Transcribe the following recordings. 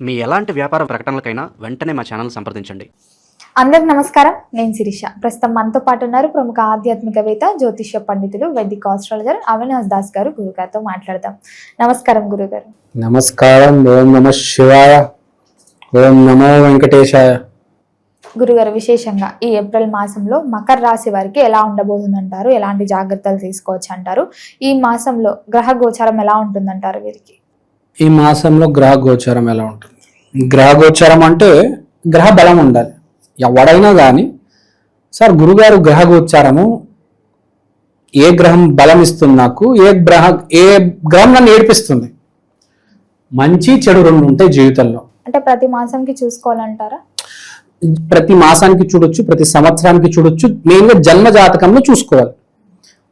మీ ఎలాంటి వ్యాపార ప్రకటనలకైనా వెంటనే మా ఛానల్ సంప్రదించండి. అందరికి నమస్కారం. నేను శిరీష. ప్రస్తుతం మనతో పాటు ఉన్నారు ప్రముఖ ఆధ్యాత్మికవేత్త, జ్యోతిష్య పండితులు, వైదిక ఆస్ట్రాలజర్ అవినాష్ దాస్ గారు. గురుగారితో మాట్లాడదాం. నమస్కారం గురుగారు. నమస్కారం. ఓం నమ శివాయ. ఓం నమో వెంకటేశాయ. గురుగారు, విశేషంగా ఈ ఏప్రిల్ మాసంలో మకర రాశి వారికి ఎలా ఉండబోతుందంటారు? ఎలాంటి జాగ్రత్తలు తీసుకోవచ్చు అంటారు? ఈ మాసంలో గ్రహ గోచారం ఎలా ఉంటుందంటారు వీరికి? ఈ మాసంలో గ్రహ గోచారం ఎలా ఉంటుంది? గ్రహ గోచారం అంటే గ్రహ బలం ఉండాలి. ఎవడైనా కానీ సార్ గురుగారు గ్రహ గోచారము ఏ గ్రహం బలం ఇస్తుంది నాకు, ఏ గ్రహం నన్ను ఏడిపిస్తుంది? మంచి చెడు రెండు ఉంటాయి జీవితంలో. అంటే ప్రతి మాసంకి చూసుకోవాలంటారా? ప్రతి మాసానికి చూడొచ్చు, ప్రతి సంవత్సరానికి చూడొచ్చు. మెయిన్గా జన్మ జాతకంలో చూసుకోవాలి.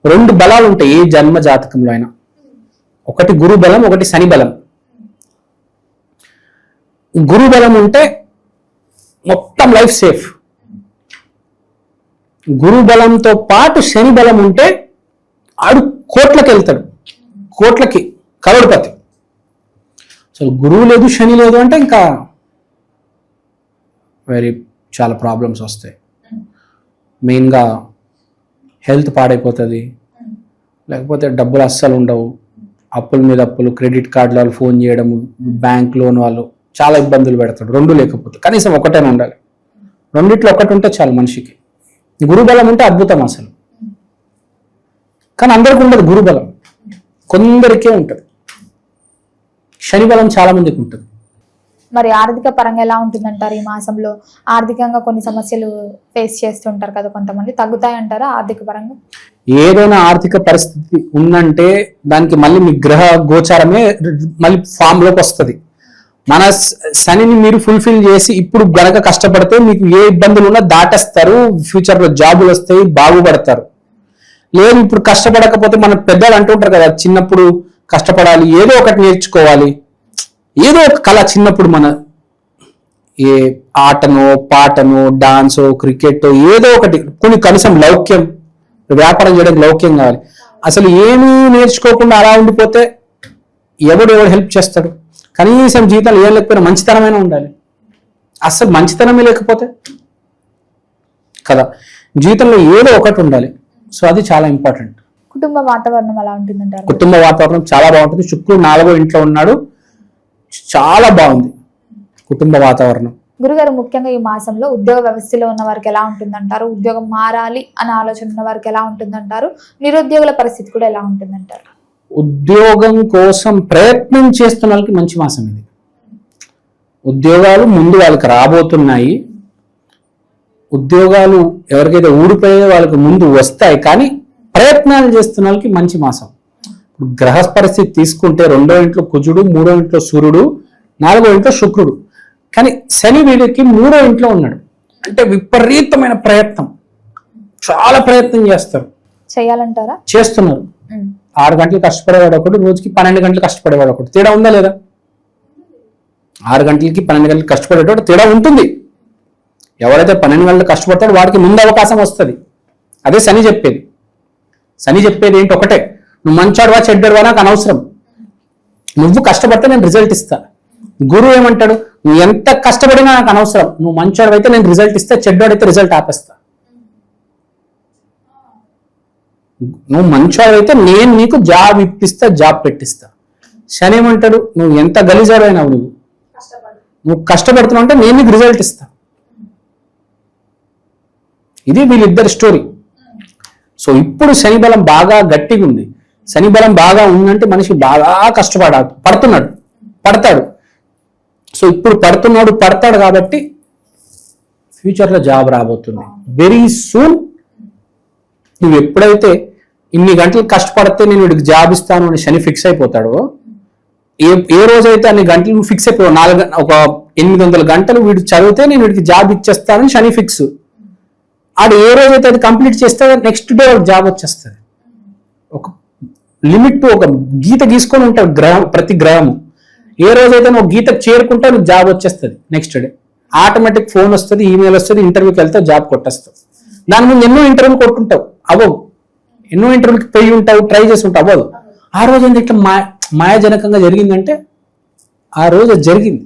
రెండు బలాలు ఉంటాయి ఏ జన్మ జాతకంలో అయినా. ఒకటి గురు బలం, ఒకటి శని బలం. గురు బలం ఉంటే మొత్తం లైఫ్ సేఫ్. గురు బలంతో పాటు శని బలం ఉంటే ఆడు కోట్లకి వెళ్తాడు, కోట్లకి కరోడ్పతి. అసలు గురువు లేదు శని లేదు అంటే ఇంకా చాలా ప్రాబ్లమ్స్ వస్తాయి. మెయిన్గా హెల్త్ పాడైపోతుంది, లేకపోతే డబ్బులు అస్సలు ఉండవు, అప్పుల మీద అప్పులు, క్రెడిట్ కార్డుల వాళ్ళు ఫోన్ చేయడం, బ్యాంక్ లోన్ వాళ్ళు చాలా ఇబ్బందులు పెడతాడు. రెండు లేకపోతే కనీసం ఒకటైనా ఉండాలి. రెండిట్లో ఒకటి ఉంటే చాలు మనిషికి. గురుబలం ఉంటే అద్భుతం అసలు. కానీ అందరికీ ఉండదు గురుబలం, కొందరికే ఉంటుంది. శని బలం చాలా మందికి ఉంటుంది. మరి ఆర్థిక పరంగా ఎలా ఉంటుందంటారు? ఈ మాసంలో ఆర్థికంగా కొన్ని సమస్యలు ఫేస్ చేస్తుంటారు కదా కొంతమంది, తగ్గుతాయి అంటారా ఆర్థిక పరంగా? ఏదైనా ఆర్థిక పరిస్థితి ఉందంటే దానికి మళ్ళీ మీ గ్రహ గోచారమే మళ్ళీ ఫామ్ లోకి వస్తుంది. మన శనిని మీరు ఫుల్ఫిల్ చేసి ఇప్పుడు గనక కష్టపడితే మీకు ఏ ఇబ్బందులు ఉన్నా దాటేస్తారు, ఫ్యూచర్లో జాబులు వస్తాయి, బాగుపడతారు. లేదు ఇప్పుడు కష్టపడకపోతే మన పెద్దలు అంటుంటారు కదా, చిన్నప్పుడు కష్టపడాలి, ఏదో ఒకటి నేర్చుకోవాలి, ఏదో ఒక కళ చిన్నప్పుడు మన ఏ ఆటనో పాటనో డాన్సో క్రికెట్ ఏదో ఒకటి కొన్ని కనీసం లౌక్యం, వ్యాపారం చేయడానికి లౌక్యం కావాలి. అసలు ఏమీ నేర్చుకోకుండా అలా ఉండిపోతే ఎవడు హెల్ప్ చేస్తాడు? కనీసం జీవితంలో ఏం లేకపోయినా మంచితనమైనా ఉండాలి. అసలు మంచితనమే లేకపోతే కదా, జీవితంలో ఏదో ఒకటి ఉండాలి. సో అది చాలా ఇంపార్టెంట్. కుటుంబ వాతావరణం ఎలా ఉంటుందంటారు? కుటుంబ వాతావరణం చాలా బాగుంటుంది. శుక్రుడు 4వ ఇంట్లో ఉన్నాడు, చాలా బాగుంది కుటుంబ వాతావరణం. గురుగారు, ముఖ్యంగా ఈ మాసంలో ఉద్యోగ వ్యవస్థలో ఉన్న వారికి ఎలా ఉంటుందంటారు? ఉద్యోగం మారాలి అనే ఆలోచన ఉన్న వారికి ఎలా ఉంటుందంటారు? నిరుద్యోగుల పరిస్థితి కూడా ఎలా ఉంటుందంటారు? ఉద్యోగం కోసం ప్రయత్నం చేస్తున్న వాళ్ళకి మంచి మాసం ఇది. ఉద్యోగాలు ముందు వాళ్ళకి రాబోతున్నాయి. ఉద్యోగాలు ఎవరికైతే ఊడిపోయే వాళ్ళకి ముందు వస్తాయి, కానీ ప్రయత్నాలు చేస్తున్న వాళ్ళకి మంచి మాసం. గ్రహ పరిస్థితి తీసుకుంటే 2వ ఇంట్లో కుజుడు, 3వ ఇంట్లో సూర్యుడు, 4వ ఇంట్లో శుక్రుడు. కానీ శని వీడికి 3వ ఇంట్లో ఉన్నాడు. అంటే విపరీతమైన ప్రయత్నం, చాలా ప్రయత్నం చేస్తారు. చేయాలంటారా? చేస్తున్నారు. 6 గంటలు కష్టపడేవాడు ఒకటి, రోజుకి 12 గంటలు కష్టపడేవాడు ఒకటి. తేడా ఉందా లేదా? 6 గంటలకి 12 గంటలు కష్టపడేటోడు తేడా ఉంటుంది. ఎవరైతే 12 గంటలు కష్టపడతాడో వాడికి ముందు అవకాశం వస్తుంది. అదే శని చెప్పేది. శని చెప్పేది ఏంటి? ఒకటే, నువ్వు మంచాడువా చెడ్డడువా నాకు అనవసరం, నువ్వు కష్టపడితే నేను రిజల్ట్ ఇస్తా. గురువు ఏమంటాడు? నువ్వు ఎంత కష్టపడినా నాకు అనవసరం, నువ్వు మంచాడు అయితే నేను రిజల్ట్ ఇస్తా, చెడ్డోడైతే రిజల్ట్ ఆపేస్తా. నువ్వు మంచాడు అయితే నేను నీకు జాబ్ ఇప్పిస్తా, జాబ్ పెట్టిస్తా. శని ఏమంటాడు? నువ్వు ఎంత గలీజాడు అయినావు, నువ్వు కష్టపడుతున్నావు అంటే నేను నీకు రిజల్ట్ ఇస్తా. ఇది వీళ్ళిద్దరి స్టోరీ. సో ఇప్పుడు శని బలం బాగా గట్టిగా ఉంది. శని బలం బాగా ఉందంటే మనిషి బాగా పడతాడు. సో ఇప్పుడు పడతాడు కాబట్టి ఫ్యూచర్లో జాబ్ రాబోతుంది వెరీ సూన్. నువ్వు ఎప్పుడైతే ఇన్ని గంటలు కష్టపడితే నేను వీడికి జాబ్ ఇస్తాను అని శని ఫిక్స్ అయిపోతాడో, ఏ రోజైతే అన్ని గంటలు ఫిక్స్ అయిపోయావు, ఒక 800 గంటలు వీడు చదివితే నేను వీడికి జాబ్ ఇచ్చేస్తానని శని ఫిక్స్. ఆడు ఏ రోజైతే అది కంప్లీట్ చేస్తే నెక్స్ట్ డే జాబ్ వచ్చేస్తుంది. ఒక లిమిట్, ఒక గీత గీసుకొని ఉంటాడు ప్రతి గ్రహము. ఏ రోజైతే నువ్వు గీతకు చేరుకుంటే నువ్వు జాబ్ వచ్చేస్తుంది నెక్స్ట్ డే. ఆటోమేటిక్ ఫోన్ వస్తుంది, ఈమెయిల్ వస్తుంది, ఇంటర్వ్యూకి వెళ్తావు, జాబ్ కొట్టేస్తావు. దాని ముందు ఎన్నో ఇంటర్వ్యూలు కొట్టుకుంటావు, అవ్వవు. ఎన్నో ఇంటర్వ్యూకి పోయి ఉంటావు, ట్రై చేసి ఉంటావు, అవ్వదు. ఆ రోజు ఏంటి ఇట్లా మాయాజనకంగా జరిగిందంటే ఆ రోజు జరిగింది.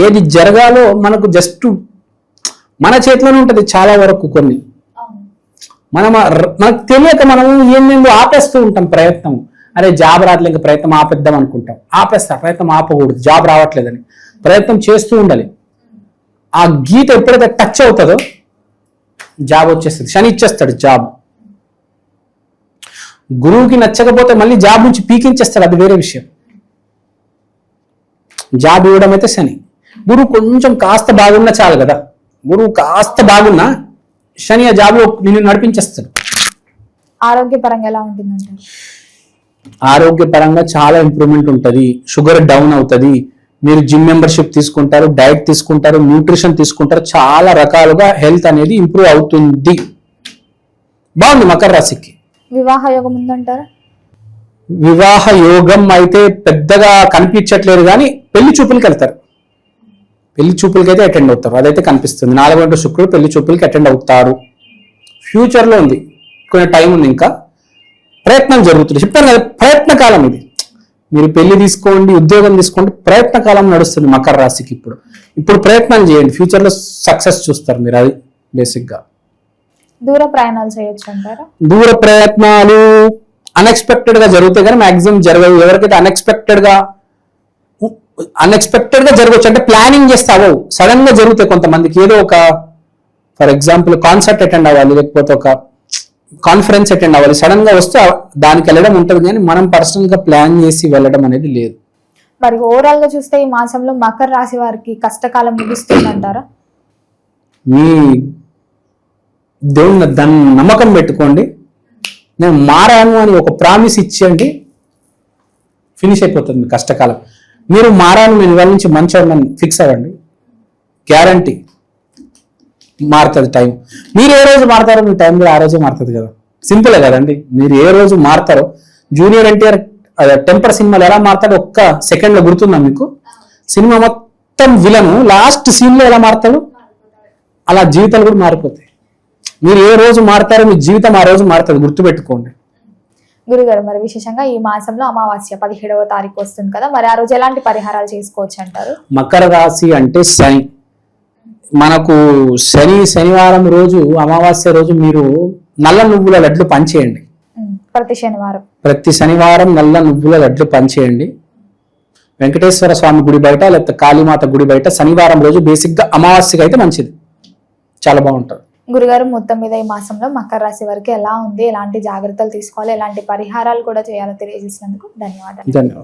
ఏది జరగాలో మనకు జస్ట్ మన చేతిలోనే ఉంటుంది చాలా వరకు కొన్ని. మనకు తెలియక మనము ఏందో ఆపేస్తూ ఉంటాం ప్రయత్నం. అరే జాబ్ రావట్లేదు, ఇంకా ప్రయత్నం ఆపేద్దాం అనుకుంటాం. ప్రయత్నం ఆపకూడదు, జాబ్ రావట్లేదని ప్రయత్నం చేస్తూ ఉండాలి. ఆ గీత ఎప్పుడైతే టచ్ అవుతుందో జాబ్ వచ్చేస్తుంది, శని ఇచ్చేస్తాడు జాబ్. గురువుకి నచ్చకపోతే మళ్ళీ జాబ్ నుంచి పీకించేస్తాడు, అది వేరే విషయం. జాబ్ ఇవ్వడం అయితే శని. గురువు కొంచెం కాస్త బాగున్నా చాలు కదా, గురువు కాస్త బాగున్నా శని ఆ జాబ్లో నిన్ను నడిపించేస్తాడు. ఆరోగ్యపరంగా ఎలా ఉంటుందంటారు? ఆరోగ్యపరంగా చాలా ఇంప్రూవ్మెంట్ ఉంటుంది. షుగర్ డౌన్ అవుతుంది. మీరు జిమ్ మెంబర్షిప్ తీసుకుంటారు, డైట్ తీసుకుంటారు, న్యూట్రిషన్ తీసుకుంటారు, చాలా రకాలుగా హెల్త్ అనేది ఇంప్రూవ్ అవుతుంది. బాగుంది మకర రాశికి. వివాహ యోగం ఉందంటారా? వివాహ యోగం అయితే పెద్దగా కనిపించట్లేదు, కానీ పెళ్లి చూపులకి వెళ్తారు. పెళ్లి చూపులకి అయితే అటెండ్ అవుతారు, అదైతే కనిపిస్తుంది. 4వ ఇంటి శుక్రుడు పెళ్లి చూపులకి అటెండ్ అవుతారు. ఫ్యూచర్లో ఉంది, కొంచెం టైం ఉంది, ఇంకా ప్రయత్నం జరుగుతుంది. చెప్పాను కదా, ప్రయత్న కాలం ఇది. మీరు పెళ్లి తీసుకోండి, ఉద్యోగం తీసుకోండి, ప్రయత్న కాలం నడుస్తుంది మకర రాశికి. ఇప్పుడు ప్రయత్నం చేయండి, ఫ్యూచర్లో సక్సెస్ చూస్తారు మీరు. అది బేసిక్గా. దూర ప్రయాణాలు చేయొచ్చు అంటారా? దూర ప్రయత్నాలు అన్ఎక్స్పెక్టెడ్ గా జరుగుతాయి, కానీ మాక్సిమం జరగవు. ఎవరికైతే అన్ఎక్స్పెక్టెడ్ గా జరగవచ్చు అంటే ప్లానింగ్ చేస్తే అవ్వవు, సడన్ గా జరుగుతాయి కొంతమందికి. ఏదో ఒక ఫర్ ఎగ్జాంపుల్ కాన్సర్ట్ అటెండ్ అవ్వాలి, లేకపోతే ఒక కాన్ఫరెన్స్ అటెండ్ అవ్వాలి, సడన్ గా వస్తే దానికి వెళ్ళడం ఉంటుంది, కానీ మనం పర్సనల్ గా ప్లాన్ చేసి వెళ్ళడం అనేది లేదు. మరి ఓవరాల్ గా చూస్తే ఈ మాసంలో మకర రాశి వారికి కష్టకాలం ముగుస్తుందంటారా? మీ దేవుని దాన్ని నమ్మకం పెట్టుకోండి. నేను మారాను అని ఒక ప్రామిస్ ఇచ్చేయండి, ఫినిష్ అయిపోతుంది మీ కష్టకాలం. మీరు మారాను, నేను ఇవాళ నుంచి మంచిగా ఫిక్స్ అవ్వండి, గ్యారంటీ మారుతుంది టైం. మీరు ఏ రోజు మారుతారో మీ టైం కూడా ఆ రోజే మారుతుంది కదా. సింపులే కదండి. మీరు ఏ రోజు మారుతారో, జూనియర్ ఎన్టీఆర్ టెంపర్ సినిమాలో ఎలా మారుతాడో ఒక్క సెకండ్ లో గుర్తుందా మీకు? సినిమా మొత్తం విలను లాస్ట్ సీన్ లో ఎలా మారుతాడు, అలా జీవితాలు కూడా మారిపోతాయి. మీరు ఏ రోజు మారుతారో మీ జీవితం ఆ రోజు మారుతుంది, గుర్తుపెట్టుకోండి. గురుగారు, మరి విశేషంగా ఈ మాసంలో అమావాస్య 17వ తారీఖు వస్తుంది కదా, మరి ఆ రోజు ఎలాంటి పరిహారాలు చేసుకోవచ్చు అంటారు? మకర రాశి అంటే శని. మనకు శనివారం రోజు, అమావాస్య రోజు మీరు నల్ల నువ్వుల లడ్లు పంచేయండి. ప్రతి శనివారం నల్ల నువ్వుల లడ్లు పంచేయండి. వెంకటేశ్వర స్వామి గుడి బయట, లేకపోతే కాళీమాత గుడి బయట శనివారం రోజు బేసిక్ గా అమావాస్యకి అయితే మంచిది, చాలా బాగుంటుంది. గురుగారు, మొత్తం మీద ఈ మాసంలో మకర రాశి వారికి ఎలా ఉంది, ఎలాంటి జాగ్రత్తలు తీసుకోవాలి, ఎలాంటి పరిహారాలు కూడా చేయాలో తెలియజేసినందుకు ధన్యవాదాలు.